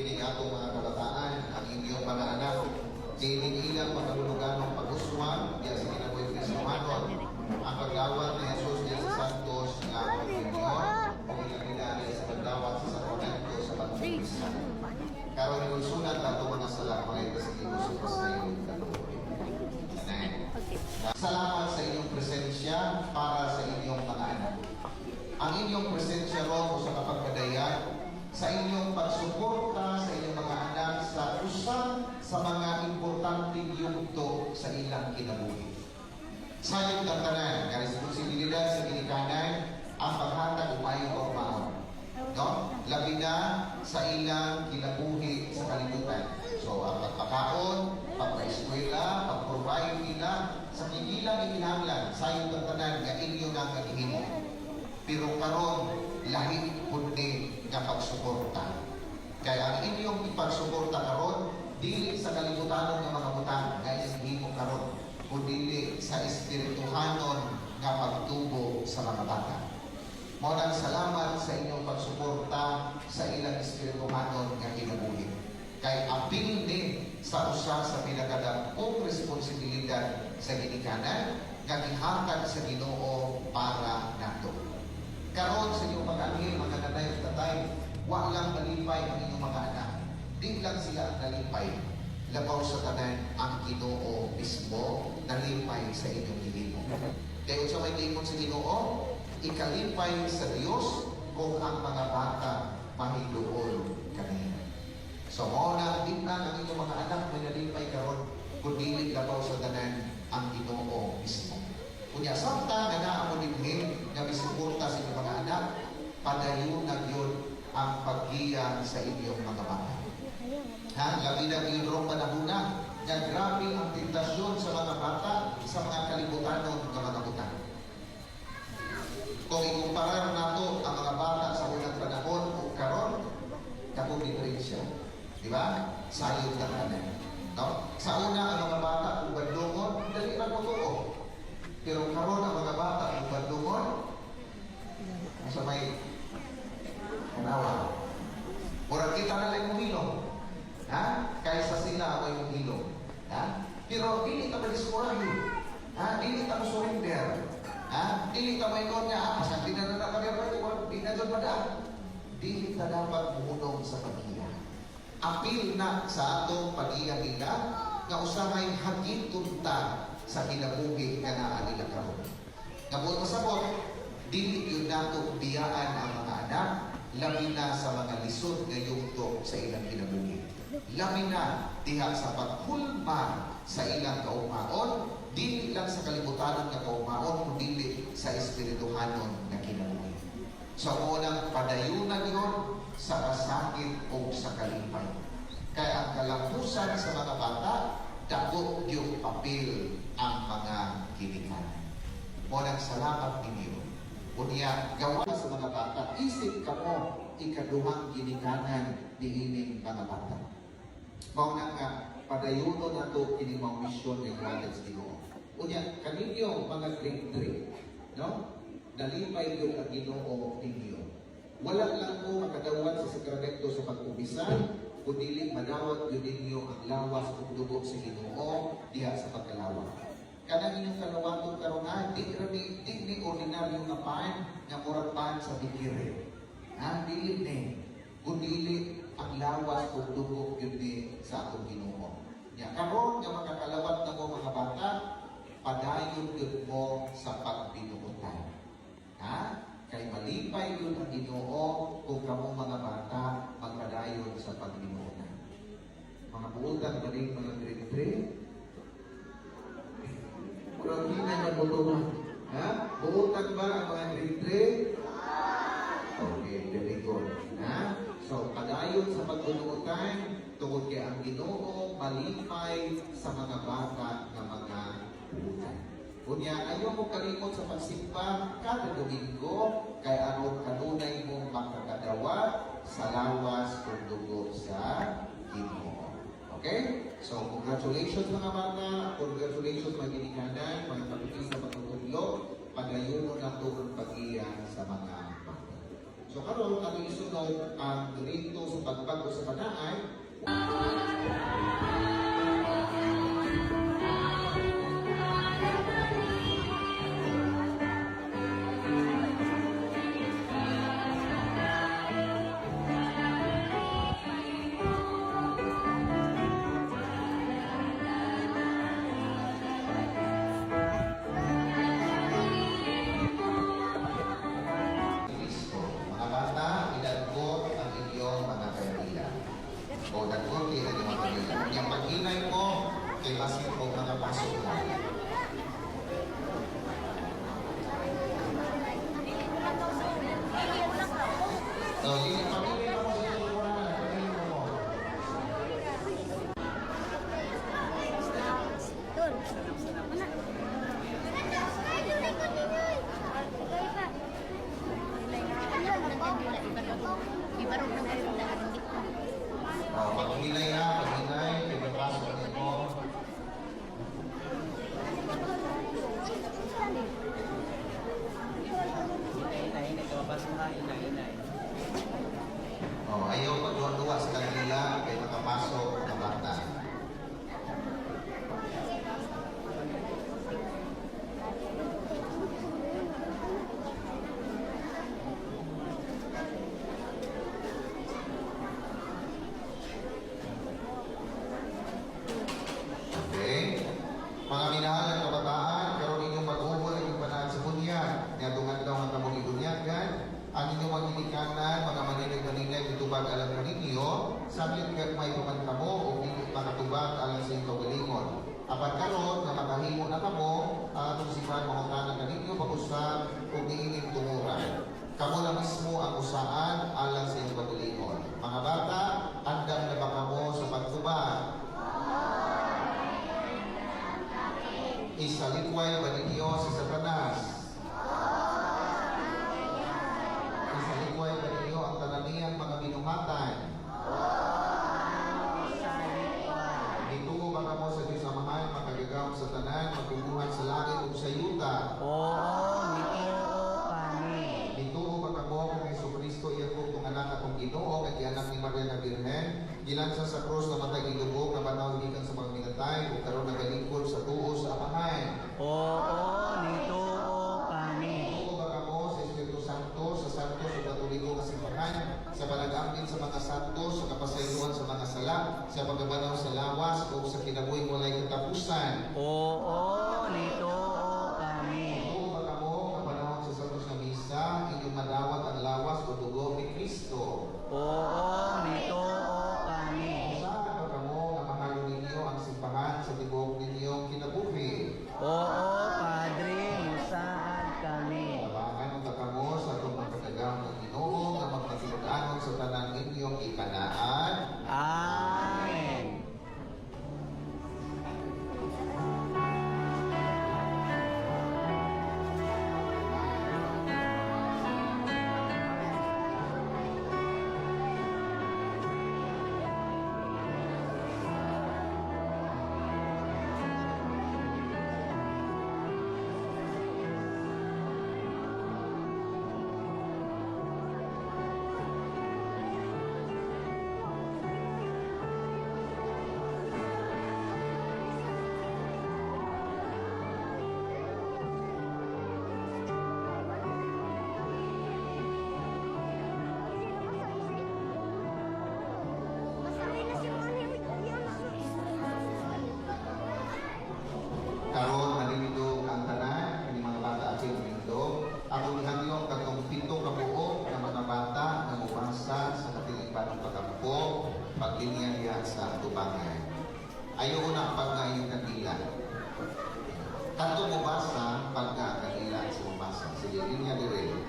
kining atong mga kabataan, ang inyong mga anak, kining ilang pagkalulugan ng pag-uswan, diya sa Kinabuhi Kristohanon, ang paglawat ni Jesus diya sa Santos, ng atong inyo, kung ilang nila sa paglawat sa sakramento sa pagkakisa. Karoon yung sunat ato mga salamay sa inusupas na yung kaluwi. Salamat sa inyong presensya para sa inyong mga anak. Ang inyong presensya ron sa kapagpadayan, sa inyong pagsuporta sa inyong mga anak sa usa sa mga importanteng yugto sa ilang kinabuhi. Sa iyong tantanan, nga responsibilidad sa ginikanan, ang paghatag umayong pagmahon. No? Labi na sa ilang kinabuhi sa kalibutan. So, ang pagpakaon, pagpa-eskwela, pag-provide nila sa kigilang ikinahanglan sa iyong tantanan nga inyo nga kagihimo. Pero karon lahi kundi nga pagsuporta. Kaya ang inyong ipagsuporta karon dili sa kalibutan nga mga butang nga isihimo karon, kundi sa espirituhanon nga pagtubo sa mga bata. Mao nang salamat sa inyong pagsuporta sa ilang espirituhanon nga kinabuhi. Kay apil ni sa usa sa pinakadakong responsibilidad sa ginikanan nga gihatag sa Ginoo para nato. Karon sa inyong pag-angil, mga nanay at tatay, wa lang malipay ang inyong mga anak. Di lang sila ang nalipay. Labaw sa tanan ang Ginoo mismo nalipay sa inyong hilimo. Kaya sa may limon sa Ginoo, ikalipay sa Dios kung ang mga bata mahiluon kanina. So, muna, di na ang inyong mga anak may nalipay karon, kundi labaw sa tanan ang Ginoo mismo. sa inyong mga bata. Ha? Labi na mayroong panahon na grabe ang tentasyon sa mga bata sa mga kalibutan ng mga butang. Kung ikumparar nato ang mga bata sa unang panahon o karon, kapong diferensya. Di ba? Sayod ka kanan. No? Sa una, ang mga bata kung bandungon, dali lang totoo. Pero karon ang mga bata kung bandungon, sa may kanawa. Murag kita na lang humilong. Ha? Kaysa sila ay humilong. Ha? Pero dili ka mag-ismurahin. Ha? Dili ka surrender. Ha? Dili ka maingon niya, sa tinanong na kami, di na doon mada. Dili ka dapat bumunong sa paghiya. Apil na sa atong paghiya nila, nga usahay hagit tunta sa kinabuhi nga naa nila karon. Nga masabot, dili yun nato biyaan ang mga anak, labi na sa mga lisod nga yugto sa ilang kinabuhi. Labi na diha sa paghulma sa ilang kaumaon, dili lang sa kalibutanon nga kaumaon, kundi sa espirituhanon nga kinabuhi. So, unang padayunan yun sa kasakit o sa kalipay. Kaya ang kalampusan sa mga bata, dako yung papel ang mga ginikanan. Unang salamat ninyo. Unya, gawa sa mga bata, isip ka mo ikaduhang ginikanan ni ining mga bata. Mauna nga, padayuno na ito kining mga misyon ng gratis Ginoo. Unya, kaninyo mga grade 3, no? Nalipay yun ang Ginoo ninyo. Wala lang mo makadawat sa sakramento sa pag-ubisan, kundi madawat yun ninyo ang lawas o dugo sa Ginoo diha sa pagkalawak. Kanang inyong kalawatong karungan, di ni ordinaryo nga pan, nga murag pan sa bikiri. Ha? Dili ni. Kundi ang lawas o dugo yun ni sa atong Ginoo. Ya, karon nga makakalawat na mo mga bata, padayon yun mo sa pagbinuotan. Ha? Kay malipay yun ang Ginoo kung kamo mga bata magpadayon sa pagbinuotan. Mga buutan ba rin mga grade 3? Kurang hina na bulungan. Ha? Buutan ba ang mga grade 3? Okay, very good. Ha? So, padayon sa pagbunuotan, tungod kay ang Ginoo malipay sa mga bata na mga buutan. Kunya, ayaw mo kalimot sa pagsimba kada Domingo, kay aron kanunay mo makakadawa sa lawas kung dugo sa Ginoo. Okay? So, congratulations mga bata, congratulations mga ginikanan, mga kapitid sa pagtutulog, pagayuno na ito ang pag-iya sa mga bata. So, karon ang isunod ang grito sa pagbago sa panaay. O nagkunti na yung mga nila. Yung paghinay mo, kay basin mo mga pasok mo. So, yung paghinay mo sa sulura na, paghinay mo. Pag-hilay na, pag-hilay, pinapasok din mo. Ayaw magduwa-duwa sa kanila, kaya nakapasok na bata. Mga minahal ng kabataan, karoon inyong mag-umol ang inyong panahal sa bunyan. Niyatungan daw ang kamong ibunyagan. Ang inyong magigikanan, mga maninag-maninag, itubag alam ka ninyo, sabit ka may paman kamo o hindi makatubag alam sa inyong kawalingon. Apat karoon, na makahimo na kamo, atong sipan mahutanan ka ninyo, pag-usap, o niinig tumuran. Kamo na mismo ang usaan alang sa inyong kawalingon. Mga bata, andam na ba kamo sa pagtubag? Isalikway ba ninyo si Satanas? Isalikway ba ninyo ang tananiyang mga binuhatan? Dituo ba kamo sa Diyos Amahan, makagagawang sa tanan, magbubuhat sa langit o sa yuta? Dituo ba kamo kung Jesucristo iya po itong anak atong Ginoo, kay anak ni Maria na Birhen, gilansa sa krus na matay gilubog, na banaw gikan sa mga minatay, o karon nagalingkod sa tuo sa Amahan? Dituo ba kamo sa Espiritu Santo, sa Santo sa Katoliko nga simbahan, sa panag-ambit sa mga santo, sa kapasayloan sa mga sala, sa pagbabanaw sa lawas, o sa kinabuhi walay katapusan? Dituo ba kamo nga panahon sa Santos na Misa, inyong madawat ang lawas o dugo ni Kristo? Saan ba kamo nga mahalo ninyo ang simbahan sa tibok ninyong kinabuhi? Tabangan ang kamo sa itong magkatagaw ng Ginoo nga magpasiludanon sa tanan ninyong ikanaan. Amen. Karon manindog ang tanan, kini mga bata aking manindog. Ako nihangyong katong 7 kabuok ng mga bata na mubasa sa katilipan ng pagkampo, paglinya sa tubangan. Ayaw na pagngayong kanila. Tanto mubasa pagka kanila sa mubasa. Sige, linya dire.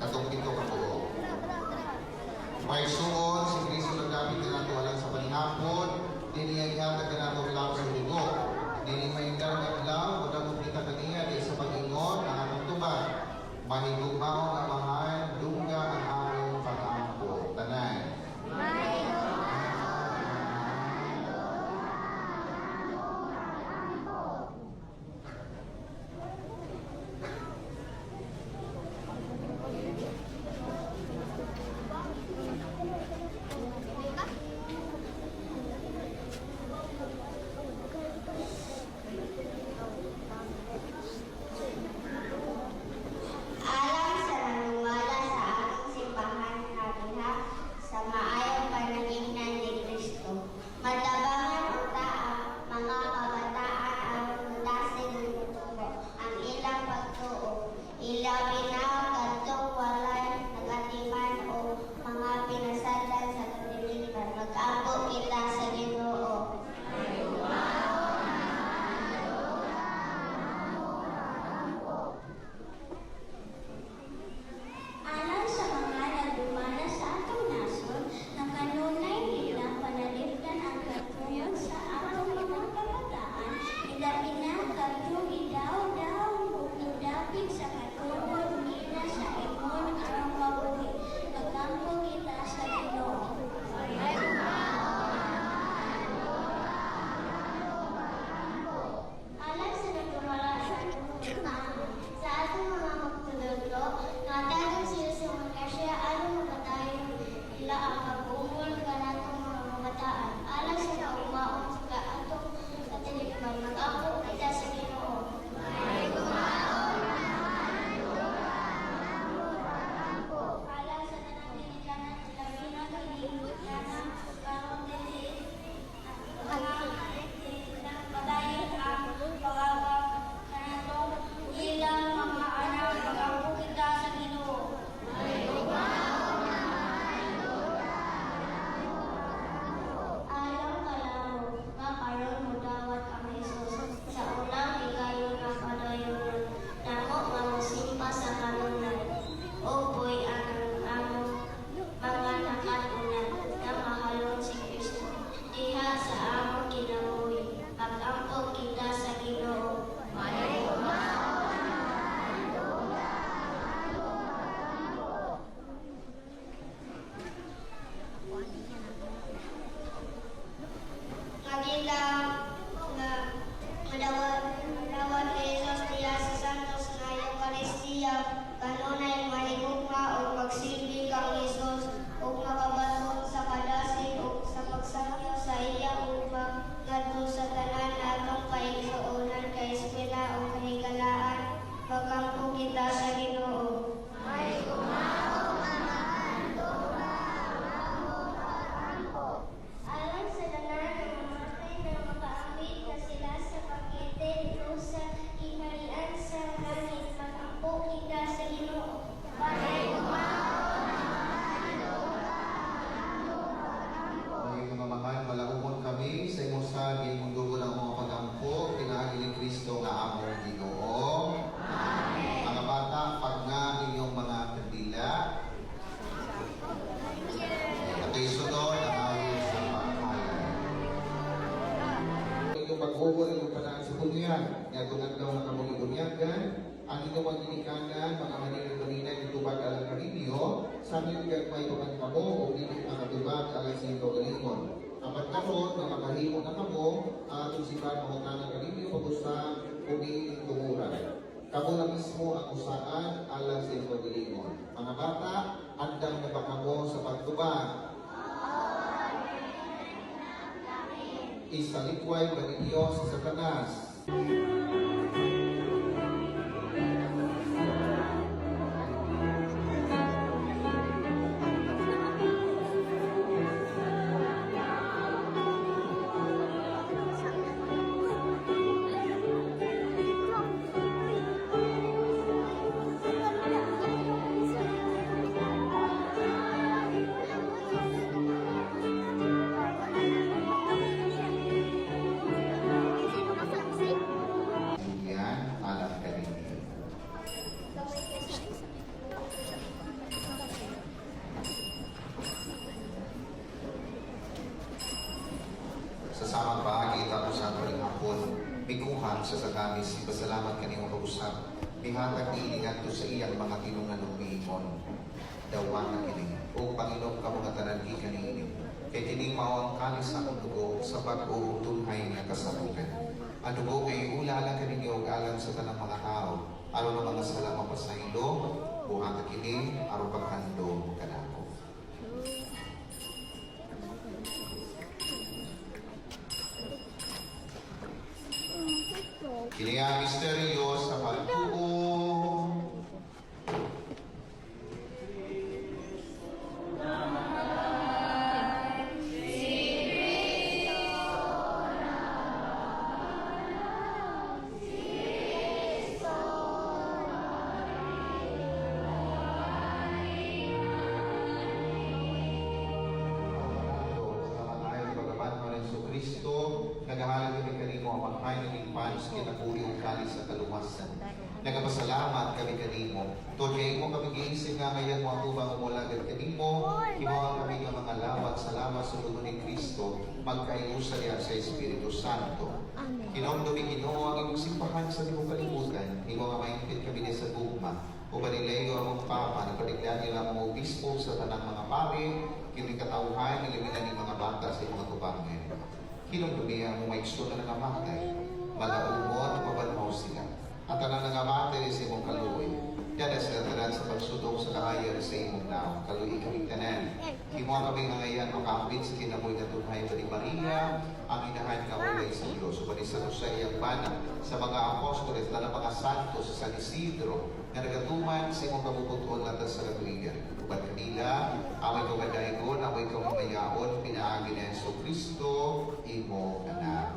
Katong 7 kabuok. May suon si Kristo nagdapit na nato alang sa panihapon, diniyayata ka nato lang sa dugo. Dini maindar ng ilaw, wala mo kita kaniya di sa pag-ingon ang atong tubag. Mahigugmaw ang amahan, dungga ang aming pag-ampo. Tanan. Alang sa bunyag. Yagunan daw na kamuli bunyagan, ang inyong magginikanan, mga manilitunina, itubag alang kaninyo, sa aming gagmay tuman kamo, o hindi makatubag alang sa ito galingon. Apat karon na makahimo na kamo, atong sipan mahutanan kaninyo, pagusta, umiiling tumuran. Kamo na mismo ang usaan alang sa ito galingon. Mga bata, andang na ba kamo sa pagtubag? Isalikway ba ninyo sa Satanas? Yan, alam ka rin. Sa samang bahagi tapos sa ating hapon, bikuhan sa sagamis, ipasalamat kaniyong pag-usap. Bihatag iingat to sa iyang mga tinungan ng miikon. Dawan na kining, o Panginoon ka mga tanagi kaniinin. Kay kining mawang kalis sa akong dugo sa pag-uong tunhay nga kasabukan. Ang dugo kay ulala kaninyo og alam sa tanang mga tao. Aron na mga salama pa sa ilo, buhatag kining, aron paghandog kanako. Kini ang misteryo sa pagtuo. Kristo, nagahalang kami kanimo ang pagkain ng panos kinapuri ang kalis sa kaluwasan. Nagapasalamat kami kanimo. Tod kay mo kami giisip nga ngayon mo ang ubang umulagad kanimo. Himawa kami nga mga lawat salamat sa dugo ni Kristo, magkaiusa niya sa Espiritu Santo. Kinomdumi Ginoo ang imong simbahan sa imong kalibutan. Himawa maintit kami ni sa gugma. O banilayo ang Papa, nagpadiglaan nila ang mga obispo sa tanang mga pari, kining katauhan, niliminan ng mga bata sa mga tubangan. Kinumdumi ang mga ikso na nangamatay, malaumot, mabanhaw sila. At ang nangamatay sa imong kaluwi, yan na sila tanan sa pagsudok sa kahayar sa imong naong kaluwi kaming tanan. Himuha kami ngayon makapit sa kinamoy na tunhay ni Maria, ang inahan nga ulay sa Diyos. Subanis sa sa iyang bana, sa mga apostoles na mga santos sa San Isidro, na nagatuman sa imong kabubutuan latas sa katuligan. Uban kanila, amay kamadaygon, amay kamayaon, pinaagi na Yesu Kristo, imo anak.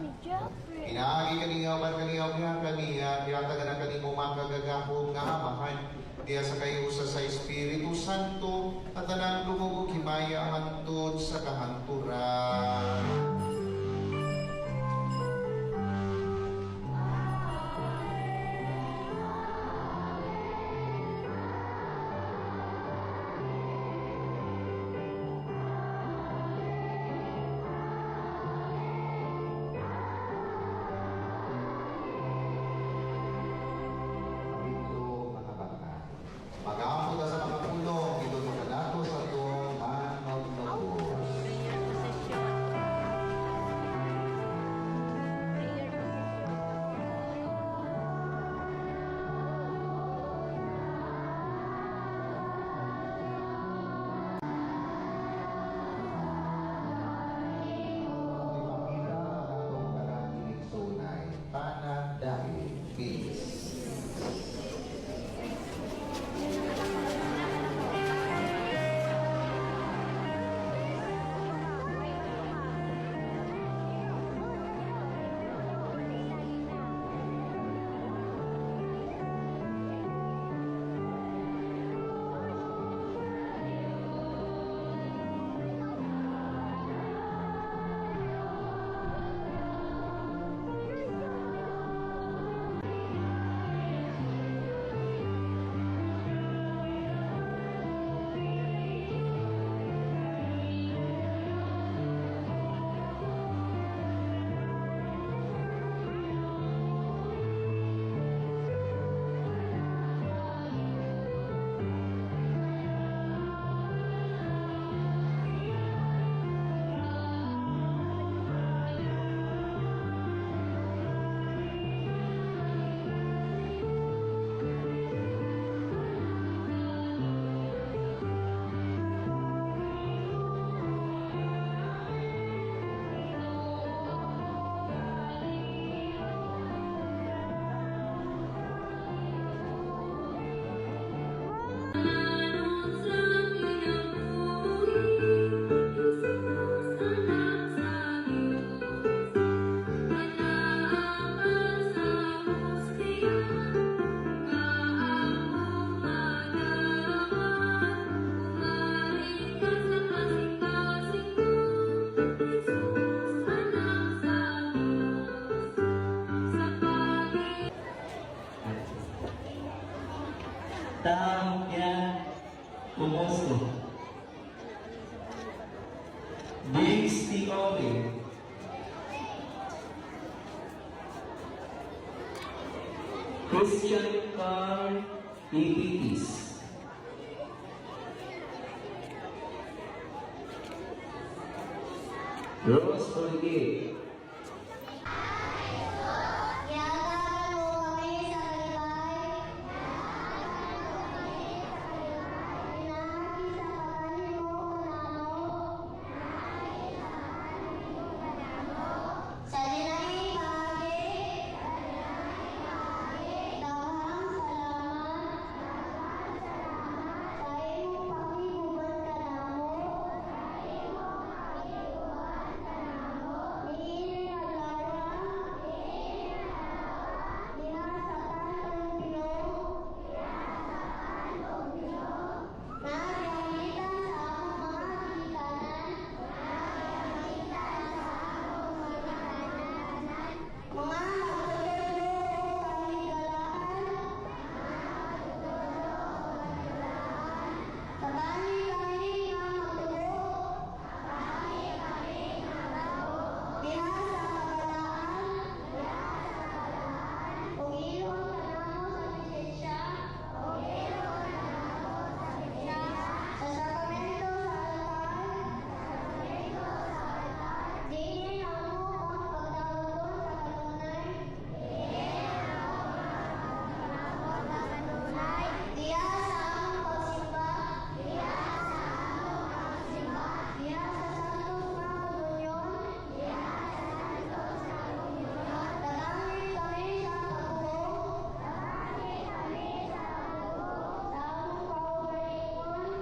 Pinaagi kaniya, uban kaniya, uban kaniya, pinatagan na kanimo makagagahong nga amahan, diya sa kayo sa Espiritu Santo, at tanang lumubog himaya hantod sa kahanturan. Mag-aampo ka sa mga pulong, ito ka nato sa ito, manong-nobos. Tahong yan, Pumoso. Diggs T. Ope. Christian Carl Ipitis. Rose Olgue. Yayaman mo kami sa kalibay. Inahagi sa kakanin mo kanamo. Sa dinahing bahagi. Dahang salamat. Sa iyong pakiguban kanamo. Niini naglalang. Dinasakan ang Pinoy. Nagamitan sa among mga gitanan. Mga magtuturo o kanigalaan. Tatani kami nga magturo. Diha sa kabataan. Kung ilong kanamo sa lisensya. Sa sakramento sa altar. Diin amo ang pagdawaton sa kanunay. Diya sa among pagsimba. Diya sa santos nga komunyon. Dadangin kami sa pagbuo. Sa among kaugalingon.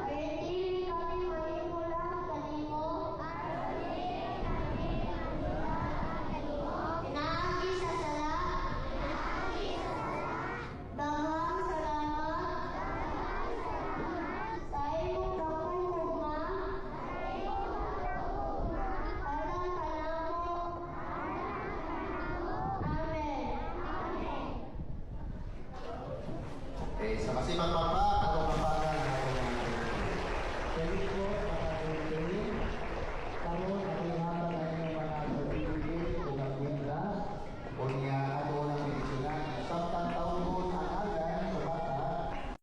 Kaya dili kami manimulang kanimo. Pinaagi sa sala. Dahang salamat. Sa imong dakong hugma. Alang kanamo. Amen. Okay, sa masipag mga